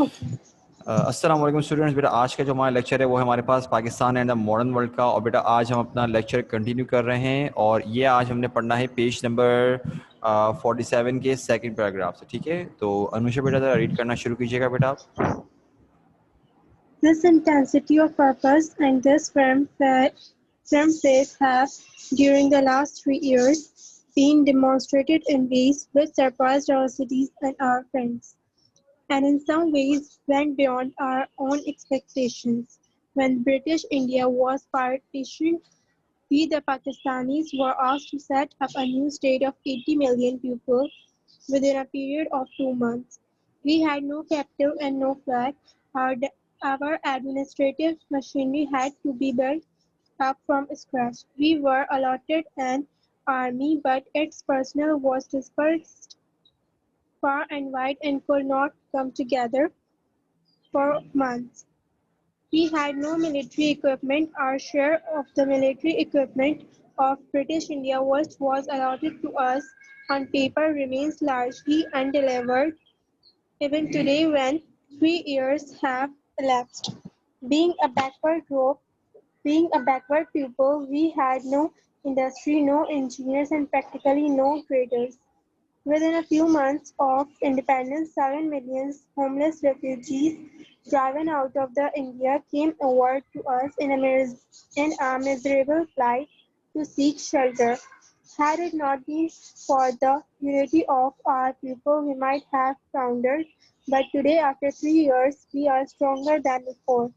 Okay. السلام علیکم students. بیٹا آج کا جو ہمارا لیکچر ہے وہ ہے ہمارے پاس Pakistan and the modern world کا. اور بیٹا آج ہم اپنا لیکچر کنٹینیو کر رہے ہیں اور یہ آج ہم نے پڑھنا ہے پیج نمبر 47 کے سیکنڈ پیراگراف سے. ٹھیک ہے, تو انوشا بیٹا ذرا ریڈ کرنا شروع کیجیے گا بیٹا آپ. This intensity of purpose and this firm faith have, during the last 3 years, been demonstrated in ways which surpassed our cities and our friends, and in some ways went beyond our own expectations. When British India was partitioned, we the Pakistanis were asked to set up a new state of 80 million people within a period of 2 months. We had no capital and no flag. Our administrative machinery had to be built up from scratch. We were allotted an army, but its personnel was dispersed far and wide and could not come together for months. We had no military equipment. Our share of the military equipment of British India, which was allotted to us on paper, remains largely undelivered even today when 3 years have elapsed. Being a backward group, being a backward people, we had no industry, no engineers, and practically no traders. Within a few months of independence, 7 million homeless refugees driven out of the India came over to us in a miserable plight to seek shelter. Had it not been for the unity of our people, we might have foundered, but today, after 3 years, we are stronger than before.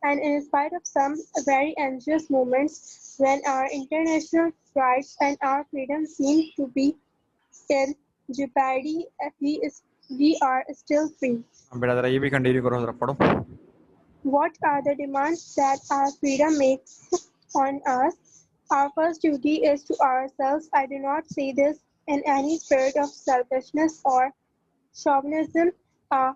And in spite of some very anxious moments when our international rights and our freedom seem to be in jeopardy, we are still free. بیٹا ذرا یہ بھی continue کرو, ذرا پڑھو. What are the demands that our freedom makes on us? Our first duty is to ourselves. I do not say this in any spirit of selfishness or chauvinism. A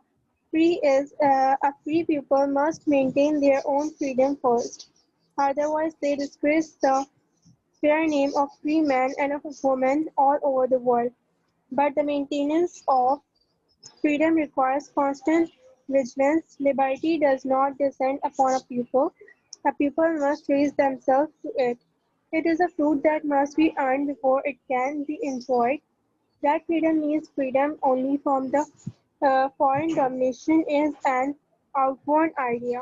free people must maintain their own freedom first. Otherwise, they disgrace the fair name of free man and of woman all over the world. But the maintenance of freedom requires constant vigilance. Liberty does not descend upon a people. A people must raise themselves to it. It is a fruit that must be earned before it can be enjoyed. That freedom means freedom only from the foreign domination is an outworn idea.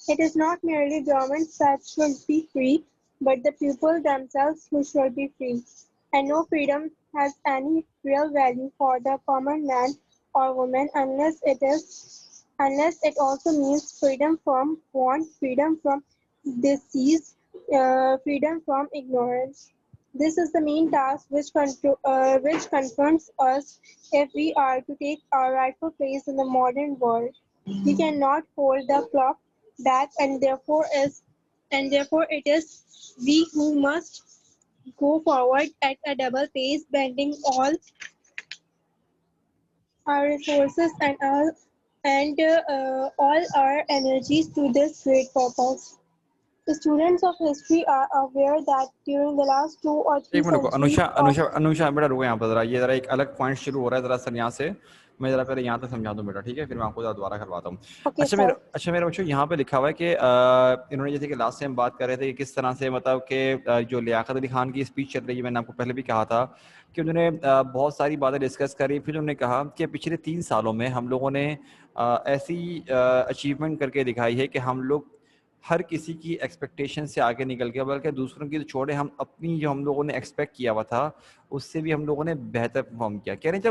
It is not merely governments that should be free, but the people themselves who should be free. And no freedom has any real value for the common man or woman unless it also means freedom from want, freedom from disease, freedom from ignorance. This is the main task which confronts us if we are to take our rightful place in the modern world. We cannot hold the clock back, and therefore it is we who must go forward at a double pace, bending all our resources and all our energies to this great purpose. The students of history are aware that during the last 2 or 3 ایک minute رکو, centuries Anusha بیٹا رکو یہاں پہ ذرا. یہ ذرا ایک الگ پوائنٹ شروع ہو رہا ہے ذرا سر یہاں سے. میں ذرا پہلے یہاں تک سمجھا دوں بیٹا, ٹھیک ہے, پھر میں آپ کو دوبارہ کرواتا ہوں. Okay, اچھا sir. میرے بچوں, یہاں پہ لکھا ہوا ہے کہ انہوں نے جیسے کہ لاسٹ ٹائم بات کر رہے تھے کہ کس طرح سے مطلب کہ جو لیاقت علی خان کی اسپیچ چل رہی ہے, میں نے آپ کو پہلے بھی کہا تھا کہ انہوں نے بہت ساری باتیں ڈسکس کری. پھر انہوں نے کہا کہ پچھلے 3 سالوں میں ہم لوگوں نے ایسی اچیومنٹ کر کے دکھائی ہے کہ ہم لوگ ہر کسی کی ایکسپیکٹیشن سے آگے نکل گیا, بلکہ دوسروں کی تو چھوڑے, ہم اپنی جو ہم لوگوں نے ایکسپیکٹ کیا ہوا تھا اس سے بھی ہم لوگوں نے بہتر پرفارم کیا. کہہ رہے ہیں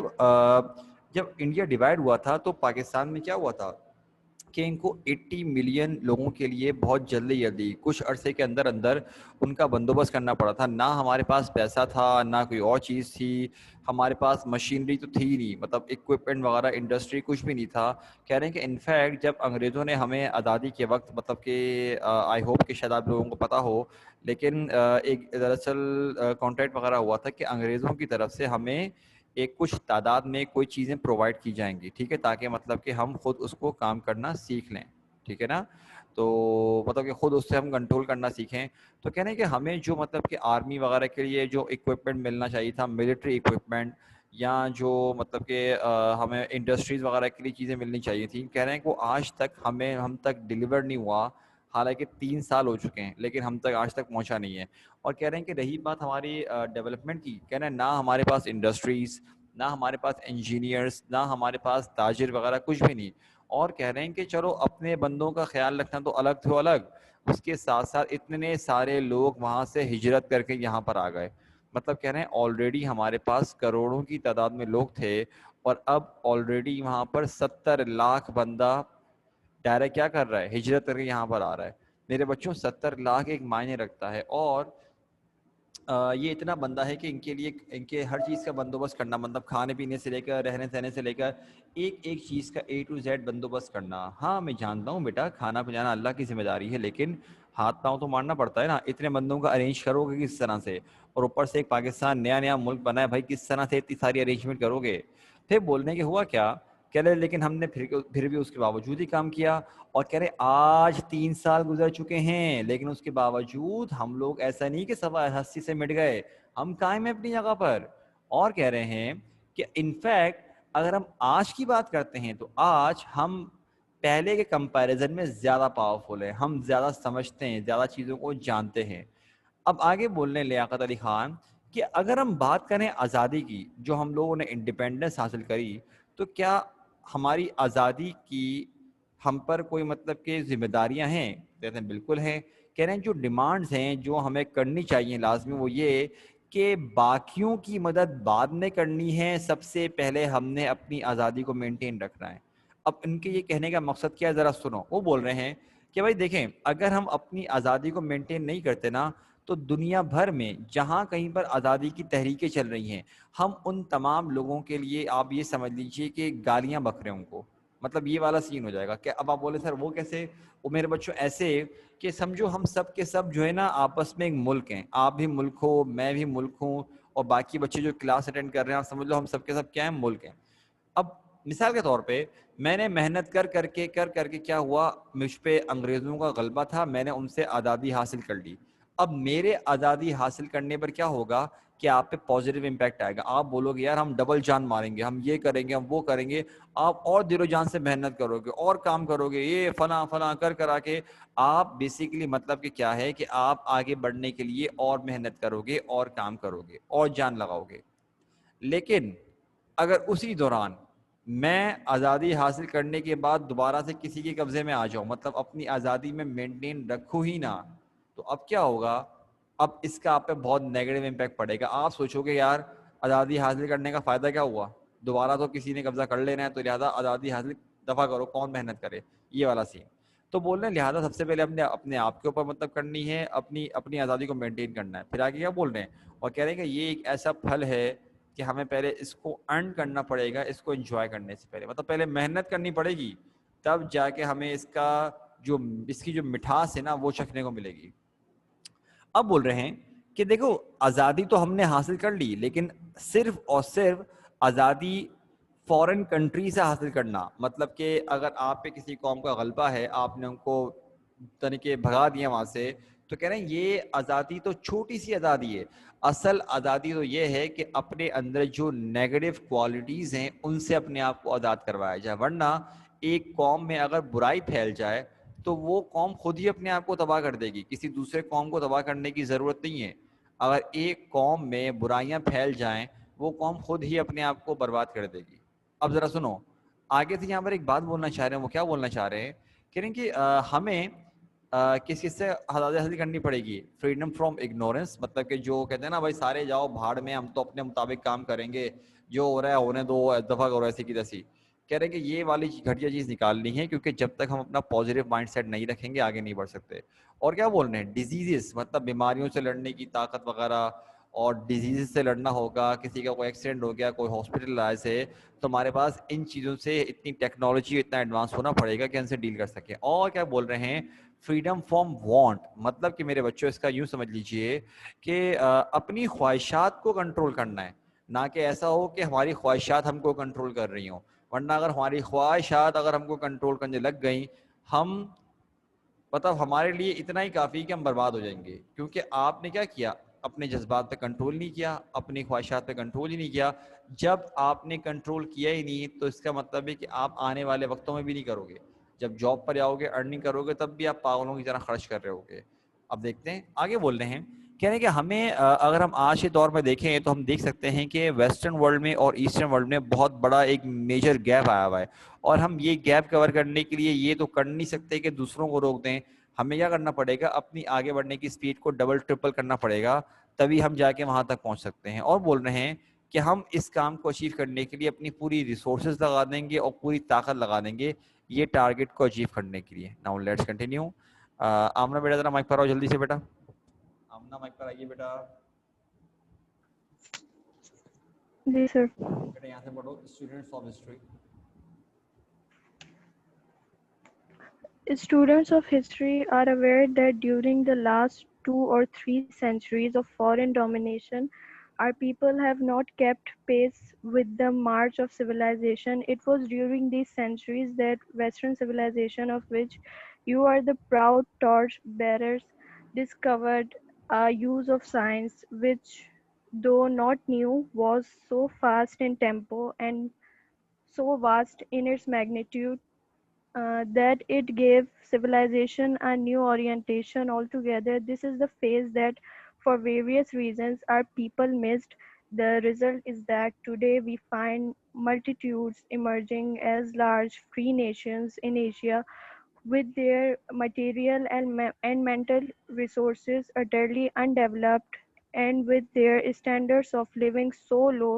جب انڈیا ڈیوائڈ ہوا تھا تو پاکستان میں کیا ہوا تھا کہ ان کو 80 ملین لوگوں کے لیے بہت جلدی کچھ عرصے کے اندر ان کا بندوبست کرنا پڑا تھا. نہ ہمارے پاس پیسہ تھا, نہ کوئی اور چیز تھی, ہمارے پاس مشینری تو تھی نہیں, مطلب اکوپمنٹ وغیرہ انڈسٹری کچھ بھی نہیں تھا. کہہ رہے ہیں کہ انفیکٹ جب انگریزوں نے ہمیں آزادی کے وقت, مطلب کہ آئی ہوپ کہ شاید آپ لوگوں کو پتہ ہو, لیکن ایک دراصل کانٹریکٹ وغیرہ ہوا تھا کہ انگریزوں کی طرف سے ہمیں ایک کچھ تعداد میں کوئی چیزیں پرووائڈ کی جائیں گی, ٹھیک ہے, تاکہ مطلب کہ ہم خود اس کو کام کرنا سیکھ لیں, ٹھیک ہے نا. تو مطلب کہ خود اس سے ہم کنٹرول کرنا سیکھیں. تو کہہ رہے ہیں کہ ہمیں جو مطلب کہ آرمی وغیرہ کے لیے جو اکوپمنٹ ملنا چاہیے تھا, ملٹری اکوپمنٹ, یا جو مطلب کہ ہمیں انڈسٹریز وغیرہ کے لیے چیزیں ملنی چاہیے تھیں، کہہ رہے ہیں کہ وہ آج تک ہم تک ڈیلیور نہیں ہوا، حالانکہ 3 سال ہو چکے ہیں لیکن ہم تک آج تک پہنچا نہیں ہے. اور کہہ رہے ہیں کہ رہی بات ہماری ڈیولپمنٹ کی، کہہ رہے ہیں نہ ہمارے پاس انڈسٹریز، نہ ہمارے پاس انجینئرس، نہ ہمارے پاس تاجر وغیرہ، کچھ بھی نہیں. اور کہہ رہے ہیں کہ چلو اپنے بندوں کا خیال رکھنا تو الگ تھو الگ، اس کے ساتھ ساتھ اتنے سارے لوگ وہاں سے ہجرت کر کے یہاں پر آ گئے. مطلب کہہ رہے ہیں آلریڈی ہمارے پاس کروڑوں کی تعداد میں لوگ تھے، اور اب آلریڈی وہاں پر 70 لاکھ بندہ ڈائریکٹ کیا کر رہا ہے، ہجرت کر کے یہاں پر آ رہا ہے. میرے بچوں 70 لاکھ ایک معنی رکھتا ہے، اور یہ اتنا بندہ ہے کہ ان کے لیے ان کے ہر چیز کا بندوبست کرنا، مطلب کھانے پینے سے لے کر رہنے سہنے سے لے کر ایک ایک چیز کا A to Z بندوبست کرنا. ہاں میں جانتا ہوں بیٹا کھانا پلانا اللہ کی ذمہ داری ہے، لیکن ہاتھ پاؤں تو مارنا پڑتا ہے نا. اتنے بندوں کا ارینج کرو گے کس طرح سے، اور اوپر سے ایک پاکستان نیا ملک بنا ہے بھائی، کس طرح سے اتنی ساری ارینجمنٹ کرو گے. پھر بولنے کے ہوا کیا، کہہ رہے لیکن ہم نے پھر بھی اس کے باوجود ہی کام کیا. اور کہہ رہے آج 3 سال گزر چکے ہیں لیکن اس کے باوجود ہم لوگ ایسا نہیں کہ سوا ہستی سے مٹ گئے، ہم قائم ہیں اپنی جگہ پر. اور کہہ رہے ہیں کہ انفیکٹ اگر ہم آج کی بات کرتے ہیں تو آج ہم پہلے کے کمپیریزن میں زیادہ پاورفل ہیں، ہم زیادہ سمجھتے ہیں، زیادہ چیزوں کو جانتے ہیں. اب آگے بول رہے ہیں لیاقت علی خان کہ اگر ہم بات کریں آزادی کی، جو ہم لوگوں نے انڈیپینڈنس حاصل کری، تو کیا ہماری آزادی کی ہم پر کوئی مطلب کہ ذمہ داریاں ہیں؟ کہتے ہیں بالکل ہیں. کہہ رہے ہیں جو ڈیمانڈز ہیں جو ہمیں کرنی چاہیے لازمی، وہ یہ کہ باقیوں کی مدد بعد میں کرنی ہے، سب سے پہلے ہم نے اپنی آزادی کو مینٹین رکھنا ہے. اب ان کے یہ کہنے کا مقصد کیا ہے ذرا سنو. وہ بول رہے ہیں کہ بھائی دیکھیں اگر ہم اپنی آزادی کو مینٹین نہیں کرتے نا، تو دنیا بھر میں جہاں کہیں پر آزادی کی تحریکیں چل رہی ہیں، ہم ان تمام لوگوں کے لیے آپ یہ سمجھ لیجئے کہ گالیاں بک رہے ہیں ان کو. مطلب یہ والا سین ہو جائے گا کہ اب آپ بولے سر وہ کیسے؟ وہ میرے بچوں ایسے کہ سمجھو ہم سب کے سب جو ہے نا آپس میں ایک ملک ہیں، آپ بھی ملک ہو، میں بھی ملک ہوں، اور باقی بچے جو کلاس اٹینڈ کر رہے ہیں آپ سمجھ لو ہم سب کے سب کیا ہیں، ملک ہیں. اب مثال کے طور پہ میں نے محنت کر کے کیا ہوا، مجھ پہ انگریزوں کا غلبہ تھا، میں نے ان سے آزادی حاصل کر لی. اب میرے آزادی حاصل کرنے پر کیا ہوگا کہ آپ پہ پازیٹیو امپیکٹ آئے گا. آپ بولو گے یار ہم ڈبل جان ماریں گے، ہم یہ کریں گے، ہم وہ کریں گے. آپ اور دل و جان سے محنت کرو گے اور کام کرو گے، یہ فلاں فلاں کرا کے آپ بیسیکلی مطلب کہ کیا ہے کہ آپ آگے بڑھنے کے لیے اور محنت کرو گے اور کام کرو گے اور جان لگاؤ گے. لیکن اگر اسی دوران میں آزادی حاصل کرنے کے بعد دوبارہ سے کسی کے قبضے میں آ جاؤں، مطلب اپنی آزادی میں مینٹین رکھوں ہی نہ، تو اب کیا ہوگا؟ اب اس کا آپ پہ بہت نیگیٹو امپیکٹ پڑے گا. آپ سوچو گے یار آزادی حاصل کرنے کا فائدہ کیا ہوا، دوبارہ تو کسی نے قبضہ کر لینا ہے، تو لہٰذا آزادی حاصل دفع کرو، کون محنت کرے، یہ والا سین. تو بول رہے ہیں لہٰذا سب سے پہلے اپنے آپ کے اوپر مطلب کرنی ہے، اپنی آزادی کو مینٹین کرنا ہے. پھر آگے کیا بول رہے ہیں، اور کہہ رہے ہیں کہ یہ ایک ایسا پھل ہے کہ ہمیں پہلے اس کو ارن کرنا پڑے گا، اس کو انجوائے کرنے سے پہلے، مطلب پہلے محنت کرنی پڑے گی، تب جا کے ہمیں اس کی جو مٹھاس ہے نا وہ چکھنے کو ملے گی. اب بول رہے ہیں کہ دیکھو آزادی تو ہم نے حاصل کر لی، لیکن صرف اور صرف آزادی فورن کنٹری سے حاصل کرنا، مطلب کہ اگر آپ پہ کسی قوم کا غلبہ ہے، آپ نے ان کو طریقے بھگا دیا وہاں سے، تو کہہ رہے ہیں یہ آزادی تو چھوٹی سی آزادی ہے. اصل آزادی تو یہ ہے کہ اپنے اندر جو نیگیٹو کوالٹیز ہیں ان سے اپنے آپ کو آزاد کروایا جائے. ورنہ ایک قوم میں اگر برائی پھیل جائے تو وہ قوم خود ہی اپنے آپ کو تباہ کر دے گی، کسی دوسرے قوم کو تباہ کرنے کی ضرورت نہیں ہے. اگر ایک قوم میں برائیاں پھیل جائیں وہ قوم خود ہی اپنے آپ کو برباد کر دے گی. اب ذرا سنو آگے سے، یہاں پر ایک بات بولنا چاہ رہے ہیں. وہ کیا بولنا چاہ رہے ہیں؟ کہہ رہے ہیں کہ ہمیں کس چیز سے آزادی حاصل کرنی پڑے گی؟ فریڈم فرام اگنورینس، مطلب کہ جو کہتے ہیں نا بھائی سارے جاؤ بھاڑ میں، ہم تو اپنے مطابق کام کریں گے، جو ہو رہا ہے ہونے دو، دفعہ کرو ایسی کی تیسی. کہہ رہے ہیں کہ یہ والی گھٹیا چیز نکالنی ہے، کیونکہ جب تک ہم اپنا پازیٹیو مائنڈ سیٹ نہیں رکھیں گے آگے نہیں بڑھ سکتے. اور کیا بول رہے ہیں، ڈیزیزز، مطلب بیماریوں سے لڑنے کی طاقت وغیرہ، اور ڈیزیز سے لڑنا ہوگا، کسی کا کوئی ایکسیڈنٹ ہو گیا، کوئی ہاسپٹلائز ہے، تو ہمارے پاس ان چیزوں سے اتنی ٹیکنالوجی، اتنا ایڈوانس ہونا پڑے گا کہ ان سے ڈیل کر سکیں. اور کیا بول رہے ہیں، فریڈم فرام وانٹ، مطلب کہ میرے بچوں اس کا یوں سمجھ لیجئے کہ اپنی خواہشات کو کنٹرول کرنا ہے، نہ کہ ایسا ہو کہ ہماری خواہشات ہم کو کنٹرول کر رہی ہوں. ورنہ اگر ہماری خواہشات اگر ہم کو کنٹرول کرنے لگ گئیں، ہم مطلب ہمارے لیے اتنا ہی کافی کہ ہم برباد ہو جائیں گے. کیونکہ آپ نے کیا کیا، اپنے جذبات پہ کنٹرول نہیں کیا, اپنی خواہشات پہ کنٹرول ہی نہیں کیا. جب آپ نے کنٹرول کیا ہی نہیں تو اس کا مطلب ہے کہ آپ آنے والے وقتوں میں بھی نہیں کرو گے. جب جاب پر آؤ گے, ارننگ کرو گے, تب بھی آپ پاگلوں کی طرح خرچ کر رہے ہوگے. اب دیکھتے ہیں آگے بول رہے ہیں, کہہ رہے ہیں کہ ہمیں اگر ہم آج کے دور میں دیکھیں تو ہم دیکھ سکتے ہیں کہ ویسٹرن ورلڈ میں اور ایسٹرن ورلڈ میں بہت بڑا ایک میجر گیپ آیا ہوا ہے, اور ہم یہ گیپ کور کرنے کے لیے یہ تو کر نہیں سکتے کہ دوسروں کو روک دیں. ہمیں کیا کرنا پڑے گا, اپنی آگے بڑھنے کی اسپیڈ کو ڈبل ٹرپل کرنا پڑے گا, تبھی ہم جا کے وہاں تک پہنچ سکتے ہیں. اور بول رہے ہیں کہ ہم اس کام کو اچیو کرنے کے لیے اپنی پوری ریسورسز لگا دیں گے اور پوری طاقت لگا دیں گے یہ ٹارگیٹ کو اچیو کرنے کے لیے. Now let's continue. آمنا بیٹا ذرا مائک پر آؤ جلدی سے بیٹا, آمنا مائک پر آئیے بیٹا. جی سر. بیٹا یہاں سے پڑھو, students of history. Students of history are aware that during the last 2 or 3 centuries of foreign domination, our people have not kept pace with the march of civilization. It was during these centuries that Western civilization, of which you are the proud torch bearers, discovered a use of science which, though not new, was so fast in tempo and so vast in its magnitude that it gave civilization a new orientation altogether. This is the phase that, for various reasons, our people missed. The result is that today we find multitudes emerging as large free nations in Asia with their material and mental resources utterly undeveloped, and with their standards of living so low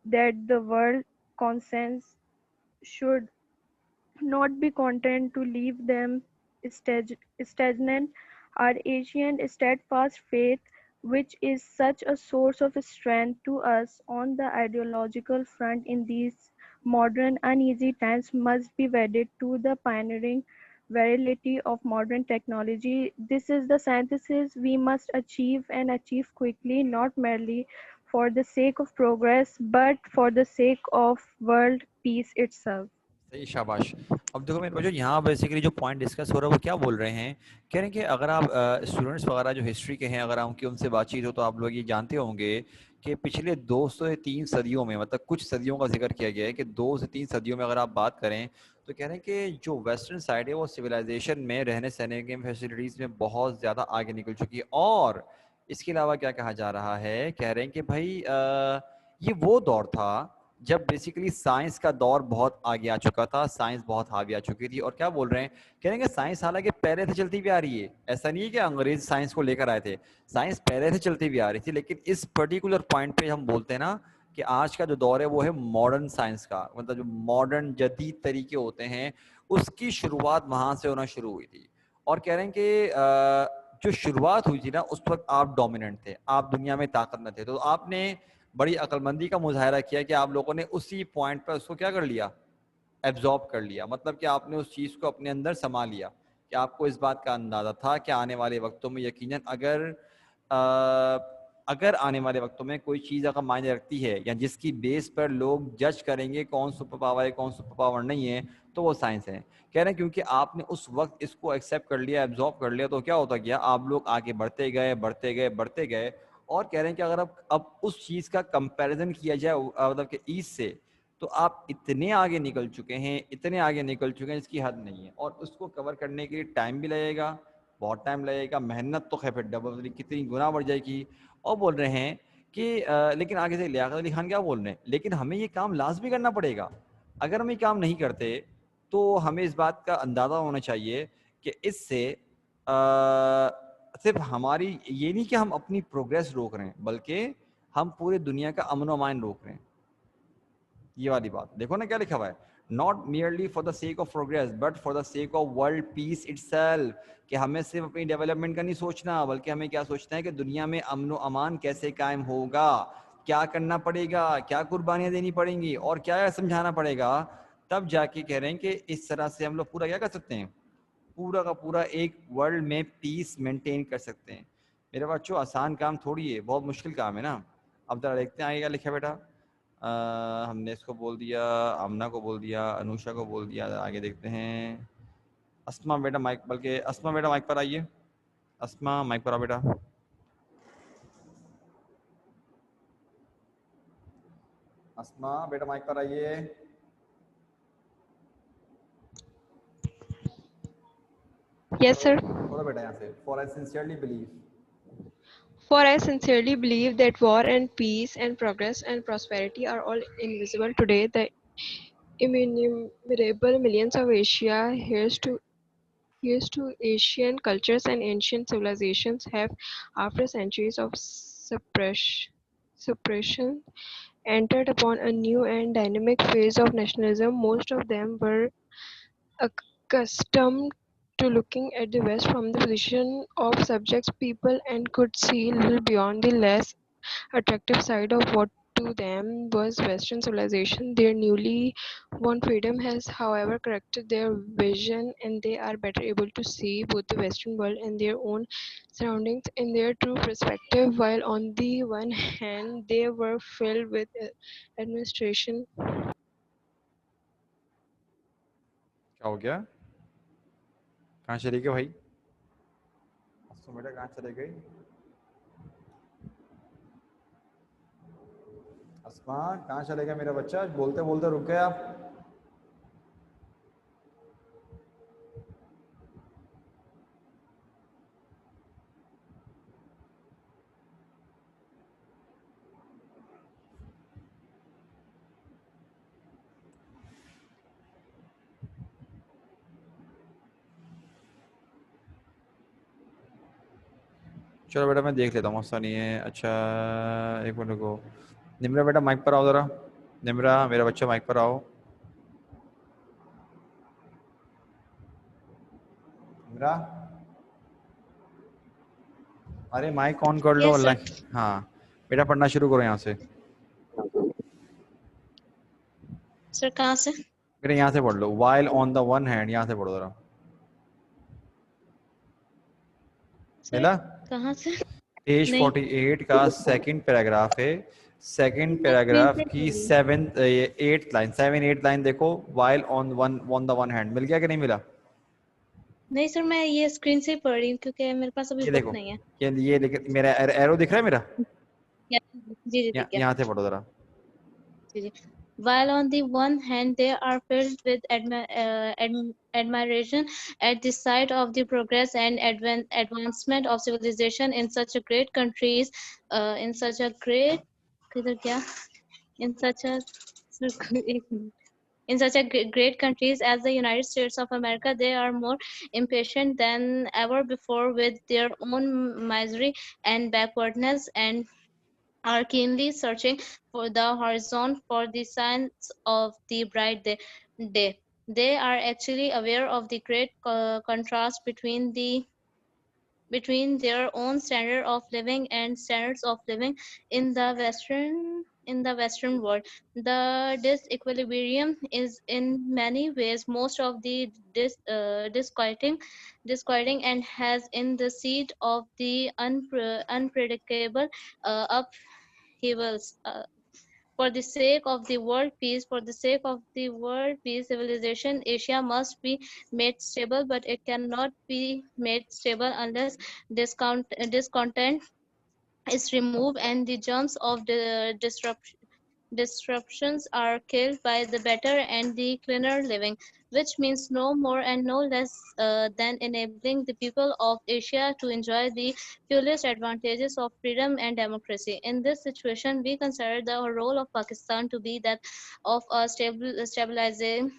that the world consensus should not be content to leave them stagnant. Our ancient steadfast faith, which is such a source of strength to us on the ideological front in these modern uneasy times, must be wedded to the pioneering virility of modern technology. This is the synthesis we must achieve, and achieve quickly, not merely for the sake of progress, but for the sake of world peace itself. صحیح, شاباش. اب دیکھو میرے بچوں, یہاں basically جو point discuss ہو رہا ہے وہ کیا بول رہے ہیں, کہہ رہے ہیں کہ اگر آپ اسٹوڈنٹس وغیرہ جو ہسٹری کے ہیں, اگر آپ کی ان سے بات چیت ہو تو آپ لوگ یہ جانتے ہوں گے کہ پچھلے 2 سے 3 صدیوں میں, مطلب کچھ صدیوں کا ذکر کیا گیا ہے کہ 2 سے 3 صدیوں میں اگر آپ بات کریں تو کہہ رہے ہیں کہ جو ویسٹرن سائڈ ہے وہ سویلائزیشن میں, رہنے سہنے کے فیسلٹیز میں بہت زیادہ آگے نکل چکی ہے. اور اس کے علاوہ کیا کہا جا رہا ہے, کہہ رہے ہیں کہ بھائی یہ وہ دور تھا جب بیسیکلی سائنس کا دور بہت آگے آ چکا تھا, سائنس بہت حاوی آ چکی تھی. اور کیا بول رہے ہیں, کہہ رہے ہیں کہ سائنس حالانکہ پہلے سے چلتی بھی آ رہی ہے, ایسا نہیں ہے کہ انگریز سائنس کو لے کر آئے تھے, سائنس پہلے سے چلتی بھی آ رہی تھی, لیکن اس پرٹیکولر پوائنٹ پہ ہم بولتے ہیں نا کہ آج کا جو دور ہے وہ ہے ماڈرن سائنس کا, مطلب جو ماڈرن جدید طریقے ہوتے ہیں اس کی شروعات وہاں سے ہونا شروع ہوئی تھی. اور کہہ رہے ہیں کہ جو شروعات ہوئی تھی نا اس وقت آپ ڈومیننٹ تھے, آپ دنیا میں طاقت نہ تھے, تو آپ نے بڑی عقل مندی کا مظاہرہ کیا کہ آپ لوگوں نے اسی پوائنٹ پر اس کو کیا کر لیا, ایبزارب کر لیا. مطلب کہ آپ نے اس چیز کو اپنے اندر سما لیا کہ آپ کو اس بات کا اندازہ تھا کہ آنے والے وقتوں میں یقیناً اگر آنے والے وقتوں میں کوئی چیز اگر معنی رکھتی ہے یا جس کی بیس پر لوگ جج کریں گے کون سپر پاور ہے کون سپر پاور نہیں ہے, تو وہ سائنس ہے. کہہ رہے ہیں کیونکہ آپ نے اس وقت اس کو ایکسیپٹ کر لیا, ایبزارب کر لیا, تو کیا ہوتا گیا, آپ لوگ آگے بڑھتے گئے بڑھتے گئے بڑھتے گئے. اور کہہ رہے ہیں کہ اگر اب اس چیز کا کمپیریزن کیا جائے مطلب کہ ایسٹ سے, تو آپ اتنے آگے نکل چکے ہیں, اتنے آگے نکل چکے ہیں جس کی حد نہیں ہے. اور اس کو کور کرنے کے لیے ٹائم بھی لگے گا, بہت ٹائم لگے گا, محنت تو خیر ڈبل کتنی گنا بڑھ جائے گی. اور بول رہے ہیں کہ لیکن آگے سے لیاقت علی خان کیا بول رہے ہیں, لیکن ہمیں یہ کام لازمی کرنا پڑے گا. اگر ہم یہ کام نہیں کرتے تو ہمیں اس بات کا اندازہ ہونا چاہیے کہ اس سے صرف ہماری یہ نہیں کہ ہم اپنی پروگریس روک رہے ہیں, بلکہ ہم پورے دنیا کا امن و امان روک رہے ہیں. یہ والی بات دیکھو نا کیا لکھا ہوا ہے, not merely for the sake of progress but for the sake of world peace it self. کہ ہمیں صرف اپنی ڈیولپمنٹ کا نہیں سوچنا, بلکہ ہمیں کیا سوچنا ہے کہ دنیا میں امن و امان کیسے قائم ہوگا, کیا کرنا پڑے گا, کیا قربانیاں دینی پڑیں گی, اور کیا سمجھانا پڑے گا. تب جا کے کہہ رہے ہیں کہ اس طرح سے ہم لوگ پورا کیا کر سکتے ہیں, پورا کا پورا ایک ورلڈ میں پیس مینٹین کر سکتے ہیں. میرے بچوں آسان کام تھوڑی ہے, بہت مشکل کام ہے نا. اب ذرا دیکھتے ہیں آگے کیا لکھا بیٹا. ہم نے اس کو بول دیا, آمنہ کو بول دیا, انوشا کو بول دیا. آگے دیکھتے ہیں اسما بیٹا مائک, بلکہ اسما بیٹا مائک پر آئیے, اسما مائک پر آ بیٹا. اسما بیٹا مائک پر آئیے. Yes, sir. بولو بیٹا یہاں سے. For I sincerely believe. For I sincerely believe that war and peace and progress and prosperity are all invisible today. The innumerable millions of Asia, here's to Asian cultures and ancient civilizations have, after centuries of suppression, entered upon a new and dynamic phase of nationalism. Most of them were accustomed to looking at the West from the position of subjects people and could see little beyond the less attractive side of what to them was Western civilization. Their newly won freedom has, however, corrected their vision, and they are better able to see both the Western world and their own surroundings in their true perspective. While on the one hand, they were filled with administration. کیا ہو گیا؟ کہاں چلی گئی بھائی؟ بیٹا کہاں چلے گئی؟ اسما کہاں چلے گیا میرا بچہ؟ بولتے بولتے رک گئے آپ. چلو بیٹا میں دیکھ لیتا ہوں، مسئلہ نہیں ہے. اچھا ایک منٹ رکو. نمرا بیٹا مائک پر آؤ ذرا. نمرا میرا بچہ مائک پر آؤ. نمرا ارے مائک آن کر لو. ہاں بیٹا پڑھنا شروع کرو یہاں سے. سر کہاں سے؟ بیٹا یہاں سے پڑھ لو. while on the one hand یہاں سے پڑھو ذرا. ملا؟ کہاں سے؟ پیج 48 کا سیکنڈ پیراگراف ہے. سیکنڈ پیراگراف کی 7-8 لائن دیکھو. while on the one hand مل گیا کہ نہیں ملا؟ نہیں سر میں یہ اسکرین سے ہی پڑھ رہی ہوں کیونکہ میرے پاس ابھی بک نہیں ہے. یہ لیکن میرا ایرو دکھ رہا ہے میرا؟ جی جی ٹھیک ہے. یہاں سے پڑھو ذرا. جی جی. While on the one hand they are filled with admiration at the sight of the progress and advancement of civilization in such a great countries, in such a great great countries as the United States of America, they are more impatient than ever before with their own misery and backwardness, and are keenly searching for the horizon for the signs of the bright day. They are actually aware of the great contrast between their own standard of living and standards of living in the Western world. The disequilibrium is in many ways most of the disquieting and has in the seed of the unpredictable upheavals. For the sake of the world peace, civilization Asia must be made stable, but it cannot be made stable unless discontent is removed and the germs of the disruptions are killed by the better and the cleaner living, which means no more and no less than enabling the people of Asia to enjoy the fullest advantages of freedom and democracy. In this situation, we consider the role of Pakistan to be that of a stabilizing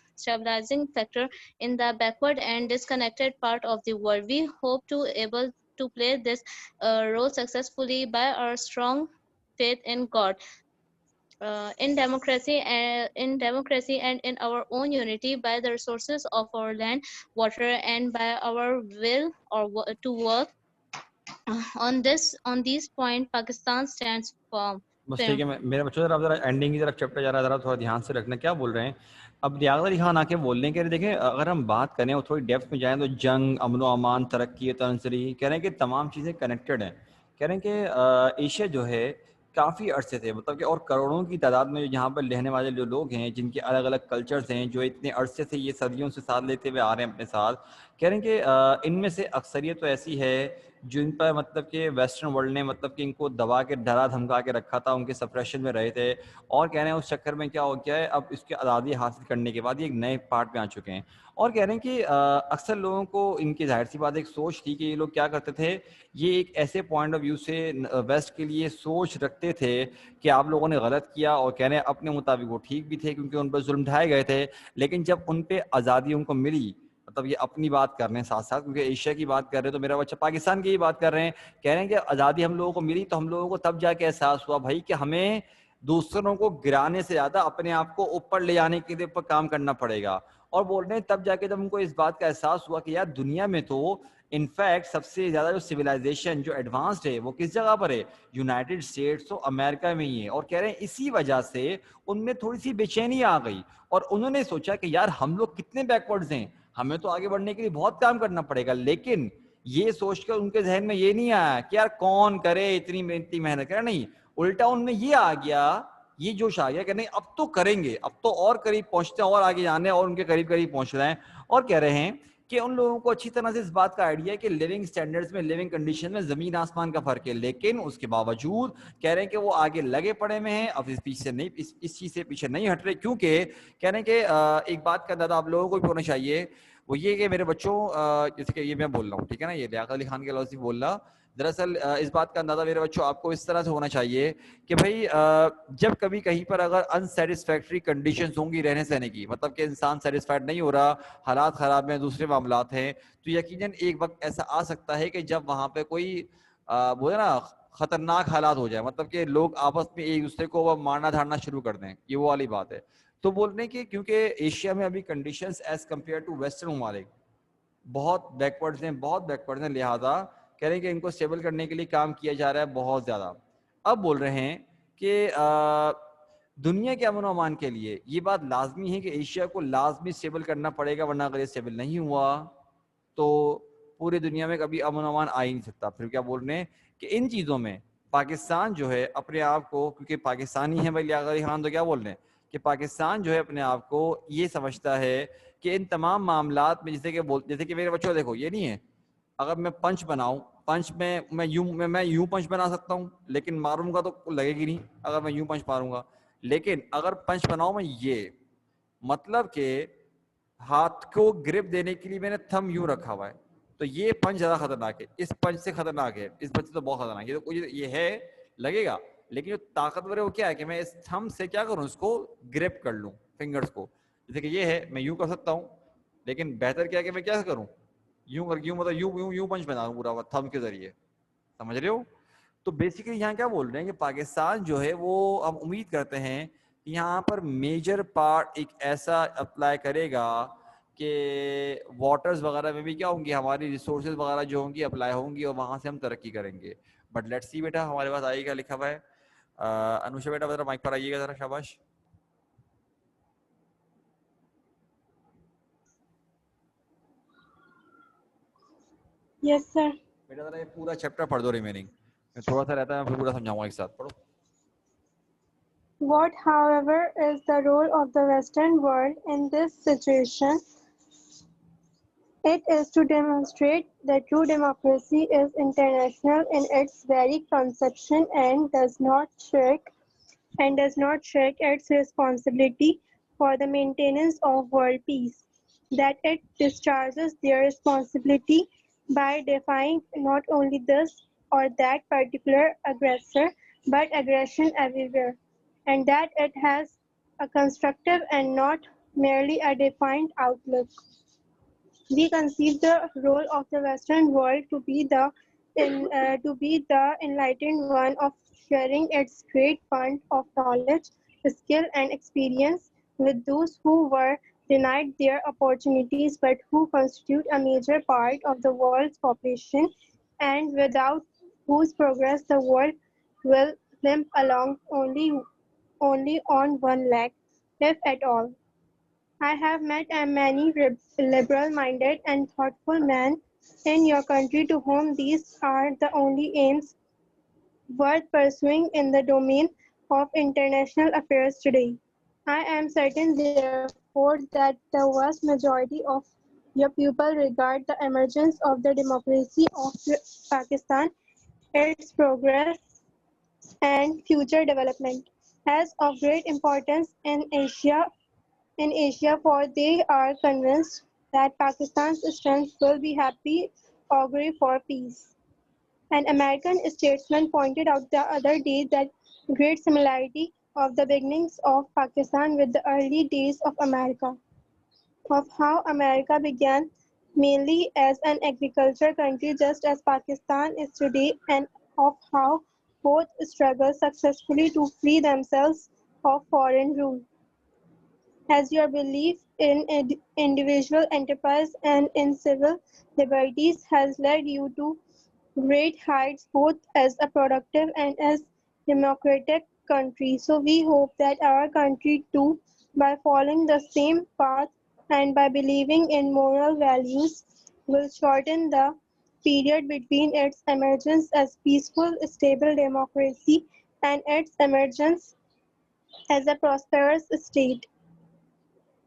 factor in the backward and disconnected part of the world. We hope to able to play this role successfully by our strong faith in God. In democracy and in our own unity by the resources of our land, water, and by our will to work on these point, Pakistan stands firm. بس ٹھیک ہے. میرے بچوں ذرا ending کی طرف chapter جا رہا ہے, ذرا تھوڑا دھیان سے رکھنا کیا بول رہے ہیں. اب لیاقت علی خان آ کے بول رہے ہیں کہ دیکھیں اگر ہم بات کریں اور تھوڑی ڈیپتھ میں جائیں تو جنگ, امن و امان, ترقی, تنصری, کہہ رہے ہیں کہ تمام چیزیں کنیکٹڈ ہیں. کہہ رہے ہیں کہ ایشیا جو ہے کافی عرصے سے, مطلب کہ اور کروڑوں کی تعداد میں یہاں پر رہنے والے جو لوگ ہیں جن کے الگ الگ کلچرز ہیں, جو اتنے عرصے سے یہ صدیوں سے ساتھ لیتے ہوئے آ رہے ہیں اپنے ساتھ, کہہ رہے ہیں کہ ان میں سے اکثریت تو ایسی ہے جن پر مطلب کہ ویسٹرن ورلڈ نے مطلب کہ ان کو دبا کے ڈرا دھمکا کے رکھا تھا, ان کے سپریشن میں رہے تھے, اور کہہ رہے ہیں اس چکر میں کیا ہو گیا ہے, اب اس کی آزادی حاصل کرنے کے بعد یہ ایک نئے پارٹ میں آ چکے ہیں. اور کہہ رہے ہیں کہ اکثر لوگوں کو ان کی ظاہر سی بات ایک سوچ تھی کہ یہ لوگ کیا کرتے تھے, یہ ایک ایسے پوائنٹ آف ویو سے ویسٹ کے لیے سوچ رکھتے تھے کہ آپ لوگوں نے غلط کیا, اور کہہ رہے ہیں اپنے مطابق وہ ٹھیک بھی تھے کیونکہ ان پر ظلم ڈھائے گئے تھے. لیکن جب ان پہ آزادی ان کو ملی, مطلب یہ اپنی بات کر رہے ہیں ساتھ ساتھ, کیونکہ ایشیا کی بات کر رہے ہیں تو میرا بچہ پاکستان کی ہی بات کر رہے ہیں, کہہ رہے ہیں کہ آزادی ہم لوگوں کو ملی تو ہم لوگوں کو تب جا کے احساس ہوا بھائی کہ ہمیں دوسروں کو گرانے سے زیادہ اپنے آپ کو اوپر لے جانے کے لیے کام کرنا پڑے گا. اور بول رہے ہیں تب جا کے جب ان کو اس بات کا احساس ہوا کہ یار دنیا میں تو انفیکٹ سب سے زیادہ جو سویلائزیشن جو ایڈوانسڈ ہے وہ کس جگہ پر ہے, یونائٹڈ اسٹیٹس و امریکہ میں ہی ہے. اور کہہ رہے ہیں اسی وجہ سے ان میں تھوڑی سی بے چینی آ گئی, اور انہوں نے سوچا کہ یار ہم لوگ کتنے بیکورڈز ہیں, ہمیں تو آگے بڑھنے کے لیے بہت کام کرنا پڑے گا. لیکن یہ سوچ کر ان کے ذہن میں یہ نہیں آیا کہ یار کون کرے اتنی محنت کرے, نہیں, الٹا ان میں یہ آ گیا, یہ جوش آ گیا کہ نہیں اب تو کریں گے, اب تو اور قریب پہنچتے ہیں اور آگے جانے اور ان کے قریب قریب پہنچ رہے ہیں. اور کہہ رہے ہیں کہ ان لوگوں کو اچھی طرح سے اس بات کا آئیڈیا ہے کہ لیونگ سٹینڈرڈز میں, لیونگ کنڈیشن میں زمین آسمان کا فرق ہے, لیکن اس کے باوجود کہہ رہے ہیں کہ وہ آگے لگے پڑے میں ہیں, اب اس پیچھے نہیں, اس چیز سے پیچھے نہیں ہٹ رہے. کیونکہ کہہ رہے ہیں کہ ایک بات کا اندازہ آپ لوگوں کو بھی ہونا چاہیے, وہ یہ کہ میرے بچوں, جیسے کہ یہ میں بول رہا ہوں ٹھیک ہے نا, یہ لیاقت علی خان کے لفظ بول رہا, دراصل اس بات کا اندازہ میرے بچوں آپ کو اس طرح سے ہونا چاہیے کہ بھائی جب کبھی کہیں پر اگر انسیٹسفیکٹری کنڈیشنز ہوں گی رہنے سہنے کی, مطلب کہ انسان سیٹسفائڈ نہیں ہو رہا, حالات خراب ہیں, دوسرے معاملات ہیں, تو یقیناً ایک وقت ایسا آ سکتا ہے کہ جب وہاں پہ کوئی بولے نا خطرناک حالات ہو جائے, مطلب کہ لوگ آپس میں ایک دوسرے کو مارنا دھارنا شروع کر دیں, یہ وہ والی بات ہے. تو بولنے کی کیونکہ ایشیا میں ابھی conditions as compare to western ممالک بہت بیکورڈز ہیں, بہت بیکورڈز ہیں, لہٰذا کہہ رہے ہیں کہ ان کو اسٹیبل کرنے کے لیے کام کیا جا رہا ہے بہت زیادہ. اب بول رہے ہیں کہ دنیا کے امن و امان کے لیے یہ بات لازمی ہے کہ ایشیا کو لازمی اسٹیبل کرنا پڑے گا, ورنہ اگر یہ اسٹیبل نہیں ہوا تو پوری دنیا میں کبھی امن و امان آ ہی نہیں سکتا. پھر کیا بول رہے ہیں کہ ان چیزوں میں پاکستان جو ہے اپنے آپ کو, کیونکہ پاکستانی ہے بھائی لیاقت علی خان, تو کیا بول رہے ہیں کہ پاکستان جو ہے اپنے آپ کو یہ سمجھتا ہے کہ ان تمام معاملات میں جیسے کہ میرے بچوں دیکھو یہ نہیں ہے, اگر میں پنچ بناؤں, پنچ میں یوں پنچ بنا سکتا ہوں لیکن ماروں گا تو لگے گی نہیں اگر میں یوں پنچ ماروں گا. لیکن اگر پنچ بناؤں میں یہ مطلب کہ ہاتھ کو گرپ دینے کے لیے میں نے تھم یوں رکھا ہوا ہے, تو یہ پنچ زیادہ خطرناک ہے, اس پنچ سے خطرناک ہے, اس پنچ سے تو بہت خطرناک ہے. تو یہ ہے لگے گا, لیکن جو طاقتور ہے وہ کیا ہے کہ میں اس تھم سے کیا کروں, اس کو گرپ کر لوں فنگرز کو. جیسے کہ یہ ہے میں یوں کر سکتا ہوں, لیکن بہتر کیا ہے کہ میں کیا کروں, یوں کر یوں, مطلب یوں پنچ بنا دوں پورا تھم کے ذریعے, سمجھ رہے ہو. تو بیسیکلی یہاں کیا بول رہے ہیں کہ پاکستان جو ہے وہ ہم امید کرتے ہیں کہ یہاں پر میجر پارٹ ایک ایسا اپلائی کرے گا کہ واٹرز وغیرہ میں بھی کیا ہوں گی, ہماری ریسورسز وغیرہ جو ہوں گی اپلائی ہوں گی, اور وہاں سے ہم ترقی کریں گے. بٹ لیٹس سی بیٹا, ہمارے پاس آئے گا لکھا ہوا ہے. انوشا بیٹا ذرا مائک پر آئیے گا ذرا, شاباش. Yes, sir. بیٹا ذرا یہ پورا چیپٹر پڑھ دو ریمیننگ, تھوڑا سا رہتا ہے میں پھر پورا سمجھاؤں گا ایک ساتھ, پڑھو. What, however, is the role of the Western world in this situation? It is to demonstrate that true democracy is international in its very conception and does not shirk its responsibility for the maintenance of world peace, that it discharges their responsibility by defying not only this or that particular aggressor, but aggression everywhere, and that it has a constructive and not merely a defined outlook. We conceive the role of the Western world to be the enlightened one of sharing its great fund of knowledge, skill, and experience with those who were denied their opportunities but who constitute a major part of the world's population and without whose progress the world will limp along only on one leg, if at all. I have met many liberal-minded and thoughtful men in your country to whom these are the only aims worth pursuing in the domain of international affairs today. I am certain, therefore, that the vast majority of your pupil regard the emergence of the democracy of Pakistan, its progress and future development as of great importance in Asia, for they are convinced that Pakistan's strength will be happy augury for peace. An American statesman pointed out the other day that great similarity of the beginnings of Pakistan with the early days of America, of how America began mainly as an agriculture country just as Pakistan is today, and of how both struggled successfully to free themselves of foreign rule. As your belief in individual enterprise and in civil liberties has led you to great heights both as a productive and as democratic country. So we hope that our country too, by following the same path and by believing in moral values, will shorten the period between its emergence as peaceful, stable democracy and its emergence as a prosperous state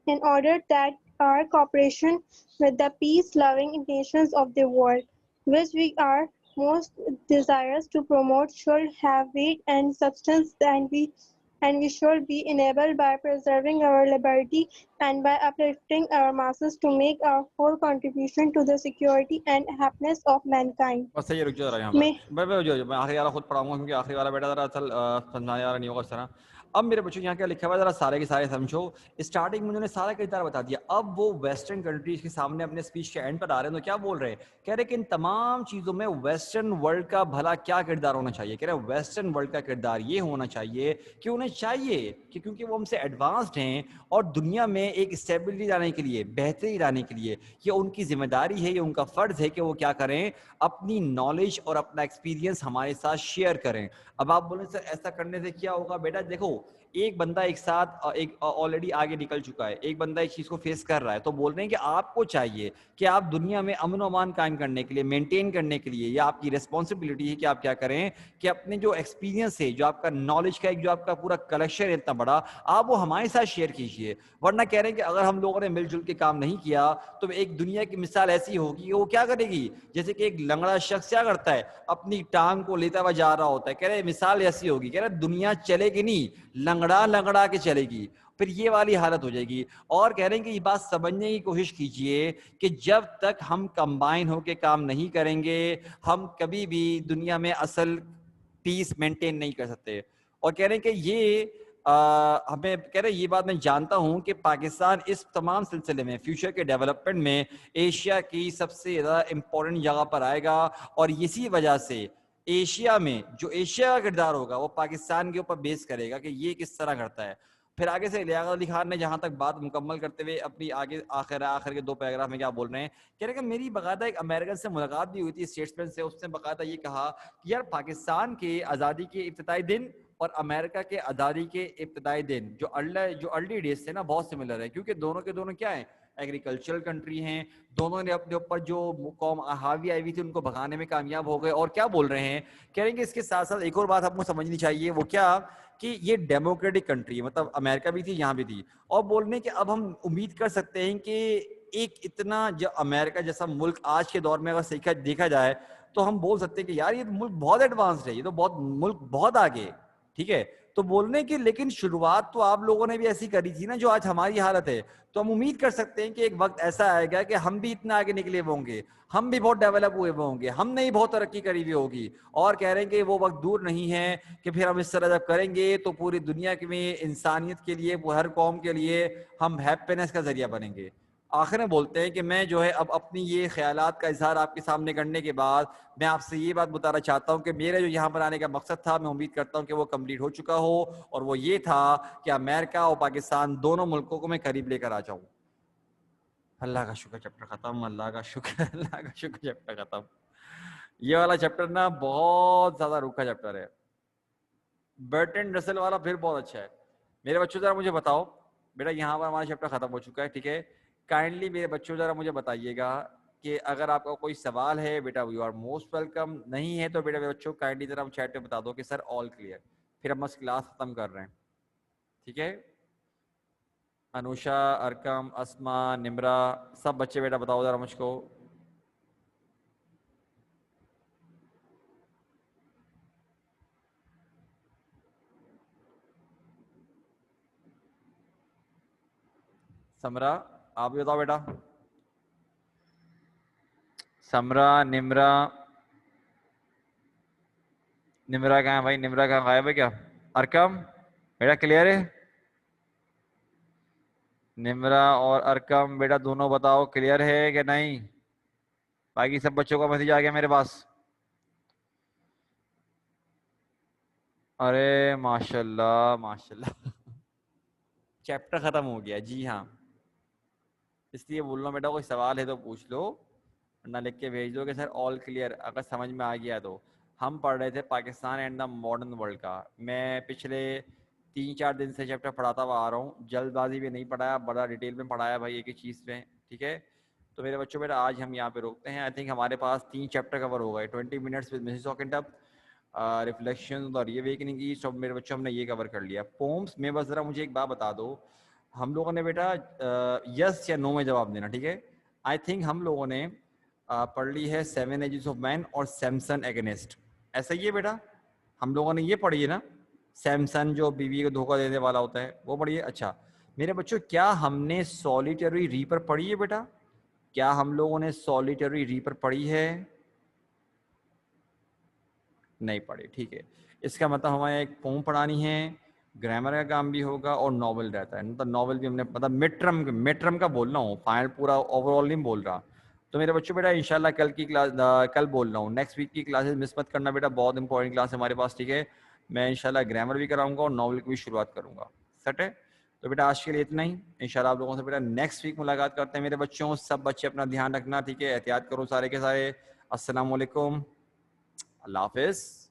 in order that our cooperation with the peace-loving nations of the world, which we are most desirous to promote, should have weight and substance, and we should be enabled by preserving our liberty and by uplifting our masses to make our full contribution to the security and happiness of mankind. بس صحیح رک جاؤ ذرا یہاں میں پر میں آخری والا خود پڑھاؤں گا کیونکہ آخری والا بیٹا ذرا اصل سمجھانے والا نہیں ہوگا اس طرح. اب میرے بچوں یہاں کیا لکھا ہوا ہے ذرا سارے کے سارے سمجھو. اسٹارٹنگ میں انہوں نے سارا کردار بتا دیا. اب وہ ویسٹرن کنٹریز کے سامنے اپنے اسپیچ کے اینڈ پر آ رہے ہیں تو کیا بول رہے ہیں؟ کہہ رہے کہ ان تمام چیزوں میں ویسٹرن ورلڈ کا بھلا کیا کردار ہونا چاہیے. کہہ رہے ویسٹرن ورلڈ کا کردار یہ ہونا چاہیے کہ انہیں چاہیے کہ کیونکہ وہ ہم سے ایڈوانسڈ ہیں اور دنیا میں ایک اسٹیبلٹی لانے کے لیے، بہتری لانے کے لیے یہ ان کی ذمہ داری ہے، یہ ان کا فرض ہے کہ وہ کیا کریں، اپنی نالج اور اپنا ایکسپیرینس ہمارے ساتھ شیئر کریں. اب آپ بولیں سر ایسا کرنے سے کیا ہوگا؟ بیٹا دیکھو ایک بندہ ایک ساتھ ایک آلریڈی آگے نکل چکا ہے، ایک بندہ ایک چیز کو فیس کر رہا ہے، تو بول رہے ہیں کہ آپ کو چاہیے کہ آپ دنیا میں امن و امان قائم کرنے کے لیے، مینٹین کرنے کے لیے، یا آپ کی ریسپانسبلٹی ہے کہ آپ کیا کریں کہ اپنے جو ایکسپیرینس ہے، جو آپ کا نالج کا ایک جو آپ کا پورا کلیکشن ہے اتنا بڑا، آپ وہ ہمارے ساتھ شیئر کیجیے. ورنہ کہہ رہے ہیں کہ اگر ہم لوگوں نے مل جل کے کام نہیں کیا تو ایک دنیا کی مثال ایسی ہوگی کہ وہ کیا کرے گی، جیسے کہ ایک لنگڑا شخص کیا کرتا ہے، اپنی ٹانگ کو لیتا ہوا جا رہا ہوتا ہے. کہہ رہے مثال ایسی ہوگی، کہہ رہے دنیا چلے گی نہیں، لنگڑا لنگڑا کے چلے گی، پھر یہ والی حالت ہو جائے گی. اور کہہ رہے ہیں کہ یہ بات سمجھنے کی کوشش کیجئے کہ جب تک ہم کمبائن ہو کے کام نہیں کریں گے ہم کبھی بھی دنیا میں اصل پیس مینٹین نہیں کر سکتے. اور کہہ رہے ہیں کہ یہ ہمیں کہہ رہے یہ بات میں جانتا ہوں کہ پاکستان اس تمام سلسلے میں فیوچر کے ڈیولپمنٹ میں ایشیا کی سب سے زیادہ امپورٹنٹ جگہ پر آئے گا، اور اسی وجہ سے ایشیا میں جو ایشیا کا کردار ہوگا وہ پاکستان کے اوپر بیس کرے گا کہ یہ کس طرح کرتا ہے. پھر آگے سے لیاقت علی خان نے جہاں تک بات مکمل کرتے ہوئے اپنی آگے آخر کے 2 پیراگراف میں کیا بول رہے ہیں، کہہ رہے کہ میری باقاعدہ ایک امریکن سے ملاقات بھی ہوئی تھی، اسٹیٹسمین سے، اس نے باقاعدہ یہ کہا کہ یار پاکستان کے آزادی کے ابتدائی دن اور امریکہ کے آزادی کے ابتدائی دن جو ارلی ڈیز تھے نا بہت سملر ہے، کیونکہ دونوں کے دونوں کیا ہیں، ایگریکلچرل کنٹری ہیں. دونوں نے اپنے اوپر جو قوم حاوی آئی ہوئی تھی ان کو بھگانے میں کامیاب ہو گئے. اور کیا بول رہے ہیں، کہہ رہے ہیں کہ اس کے ساتھ ساتھ ایک اور بات آپ کو سمجھنی چاہیے، وہ کیا کہ یہ ڈیموکریٹک کنٹری ہے، مطلب امریکہ بھی تھی یہاں بھی تھی. اور بولنے کہ اب ہم امید کر سکتے ہیں کہ ایک اتنا جو امریکہ جیسا ملک آج کے دور میں اگر دیکھا جائے تو ہم بول سکتے ہیں کہ یار یہ ملک بہت ایڈوانسڈ ہے، یہ تو ملک بہت آگے. ٹھیک ہے، تو بولنے کی لیکن شروعات تو آپ لوگوں نے بھی ایسی کری تھی نا جو آج ہماری حالت ہے. تو ہم امید کر سکتے ہیں کہ ایک وقت ایسا آئے گا کہ ہم بھی اتنا آگے نکلے ہوئے ہوں گے، ہم بھی بہت ڈیولپ ہوئے ہوں گے، ہم نے ہی بہت ترقی کری ہوئی ہوگی. اور کہہ رہے ہیں کہ وہ وقت دور نہیں ہے کہ پھر ہم اس طرح جب کریں گے تو پوری دنیا میں انسانیت کے لیے، ہر قوم کے لیے ہم ہیپینس کا ذریعہ بنیں گے. آخر میں بولتے ہیں کہ میں جو ہے اب اپنی یہ خیالات کا اظہار آپ کے سامنے کرنے کے بعد میں آپ سے یہ بات بتانا چاہتا ہوں کہ میرے جو یہاں پر آنے کا مقصد تھا میں امید کرتا ہوں کہ وہ کمپلیٹ ہو چکا ہو، اور وہ یہ تھا کہ امریکہ اور پاکستان دونوں ملکوں کو میں قریب لے کر آ جاؤں. اللہ کا شکر چیپٹر ختم، اللہ کا شکر چیپٹر ختم. یہ والا چیپٹر نا بہت زیادہ روکھا چیپٹر ہے. برٹن رسل والا پھر بہت اچھا ہے. میرے بچوں ذرا مجھے بتاؤ، بیٹا یہاں پر ہمارا چیپٹر ختم ہو چکا ہے، ٹھیک ہے. کائنڈلی میرے بچوں ذرا مجھے بتائیے گا کہ اگر آپ کا کوئی سوال ہے بیٹا یو آر موسٹ ویلکم، نہیں ہے تو بیٹا میرے بچوں کائنڈلی ذرا چیٹ میں بتا دو کہ سر آل کلیئر، پھر ہم بس کلاس ختم کر رہے ہیں. ٹھیک ہے، انوشا, ارکم, اسما, نمرا, سب بچے بیٹا بتاؤ ذرا مجھ کو. سمرا آپ بھی بتاؤ بیٹا. سمرا, نمرا, نمرا کہاں ہے بھائی؟ نمرا کہاں غائب ہے کیا؟ ارکم بیٹا کلیئر ہے؟ نمرا اور ارکم بیٹا دونوں بتاؤ کلیئر ہے کہ نہیں؟ باقی سب بچوں کا میسج آ گیا میرے پاس. ارے ماشاء اللہ ماشاء اللہ چیپٹر ختم ہو گیا. جی ہاں, اس لیے بول رہا ہوں بیٹا کوئی سوال ہے تو پوچھ لو, نہ لکھ کے بھیج دو کہ سر آل کلیئر اگر سمجھ میں آ گیا تو. ہم پڑھ رہے تھے Pakistan and the modern world کا. میں پچھلے 3-4 دن سے چیپٹر پڑھاتا ہوا آ رہا ہوں. جلد بازی بھی نہیں پڑھایا, بڑا ڈیٹیل میں پڑھایا بھائی ایک ایک چیز پہ. ٹھیک ہے, تو میرے بچوں بیٹا آج ہم یہاں پہ روکتے ہیں. آئی تھنک ہمارے پاس 3 چیپٹر کور ہو گئے. 20 منٹس ود مسز ہاکنٹپ, ریفلیکشن اور ری اویکننگ کی. سب میرے بچوں ہم نے یہ کور کر لیا. پومس میں بس ذرا مجھے ایک بات بتا دو, ہم لوگوں نے بیٹا یس یا نو میں جواب دینا. ٹھیک ہے, آئی تھنک ہم لوگوں نے پڑھ لی ہے 7 ایجز آف مین اور سیمسن اگینسٹ. ایسا ہی ہے بیٹا, ہم لوگوں نے یہ پڑھی ہے نا, سیمسن جو بیوی کو دھوکہ دینے والا ہوتا ہے وہ پڑھی ہے. اچھا میرے بچوں, کیا ہم نے سولیٹری ریپر پڑھی ہے بیٹا؟ کیا ہم لوگوں نے سولیٹری ریپر پڑھی ہے؟ نہیں پڑھی. ٹھیک ہے, اس کا مطلب ہمیں ایک پوم پڑھانی ہے, گرامر کا کام بھی ہوگا اور ناول رہتا ہے. مطلب ناول بھی ہم نے مطلب مڈ ٹرم کا بول رہا ہوں, فائنل پورا اوور آل نہیں بول رہا. تو میرے بچوں بیٹا انشاءاللہ کل کی کلاس, کل بول رہا ہوں نیکسٹ ویک کی کلاسز مس مت کرنا بیٹا, بہت امپورٹنٹ کلاس ہے ہمارے پاس. ٹھیک ہے, میں انشاءاللہ گرامر بھی کراؤں گا اور ناول کی بھی شروعات کروں گا. سٹ ہے, تو بیٹا آج کے لیے اتنا ہی. انشاءاللہ آپ لوگوں سے بیٹا نیکسٹ ویک ملاقات کرتے ہیں میرے بچوں. سب بچے اپنا دھیان رکھنا. ٹھیک ہے, احتیاط کرو سارے کے سارے. السلام علیکم, اللہ حافظ.